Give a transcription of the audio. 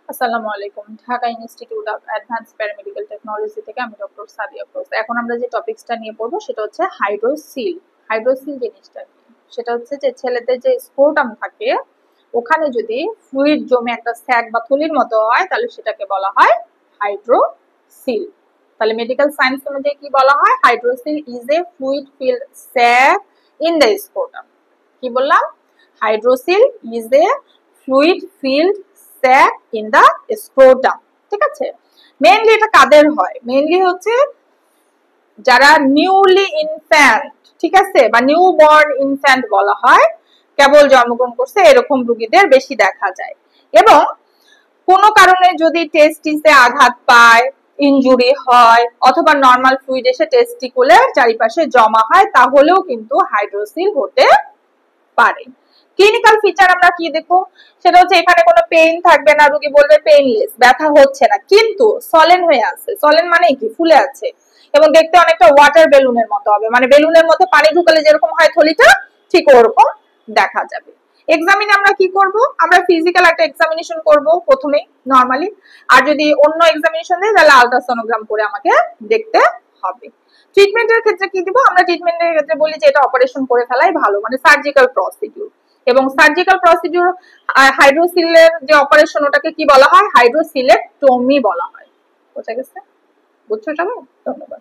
আসসালামু আলাইকুম। Dhaka institute of advance paramedical technology থেকে আমি ডক্টর সাদিয়া ফিরোজ। এখন আমরা যে টপিকসটা নিয়ে পড়বো সেটা হচ্ছে হাইড্রোসিল। হাইড্রোসিল জিনিসটা কি? সেটা হচ্ছে যে ছেলেদের যে স্ক্রোটাম থাকে ওখানে যদি ফ্লুইড জমে একটা স্যাক বা থলির মতো হয় তাহলে সেটাকে বলা হয় হাইড্রোসিল। তাহলে মেডিকেল সায়েন্স অনুযায়ী কি বলা হয়? Hydrocele is a fluid filled sac in the scrotum. কি বললাম? Hydrocele is a fluid filled sac in the scrotum. ঠিক আছে, মেইনলি এটা কাদের হয়? মেইনলি হচ্ছে যারা নিউলি ইনফ্যান্ট, ঠিক আছে, বা নিউ বর্ন ইনফ্যান্ট বলা হয়, কেবল জন্মগ্রহণ করছে এরকম রোগীদের বেশি দেখা যায়। এবং কোনো কারণে যদি টেস্টিসে আঘাত পায়, ইনজুরি হয়, অথবা নর্মাল ফ্লুইড এসে টেস্টিকুলের চারিপাশে জমা হয় তাহলেও কিন্তু হাইড্রোসিল হতে পারে। ক্লিনিক্যাল ফিচার আমরা কি দেখবো? সেটা হচ্ছে এখানে কোনো পেইন থাকবে না, রোগী বলবে পেইনলেস, ব্যথা হচ্ছে না, কিন্তু সলেন হয়ে আছে। সলেন মানে কি? ফুলে আছে এবং দেখতে অনেকটা ওয়াটার বেলুনের মতো হবে, মানে বেলুনের মধ্যে পানি ঢুকালে যেরকম হয় থলিটা, ঠিক ওরকম দেখা যাবে। এক্সামিনে আমরা কি করব? আমরা ফিজিক্যাল একটা এক্সামিনেশন করব প্রথমে নরমালি, আর যদি অন্য এক্সামিনেশন দেয় তাহলে আলট্রাসোনোগ্রাম করে আমাকে দেখতে হবে। ট্রিটমেন্টের ক্ষেত্রে কি দিব? আমরা ট্রিটমেন্টের ক্ষেত্রে বলি যে এটা অপারেশন করে ফেলাই ভালো, মানে সার্জিক্যাল প্রসিডিউর। এবং সার্জিক্যাল প্রসিডিউর হাইড্রোসিলের যে অপারেশন ওটাকে কি বলা হয়? হাইড্রোসিলেক্টমি বলা হয়। বোঝা গেছে? বুঝছো সবাই? ধন্যবাদ।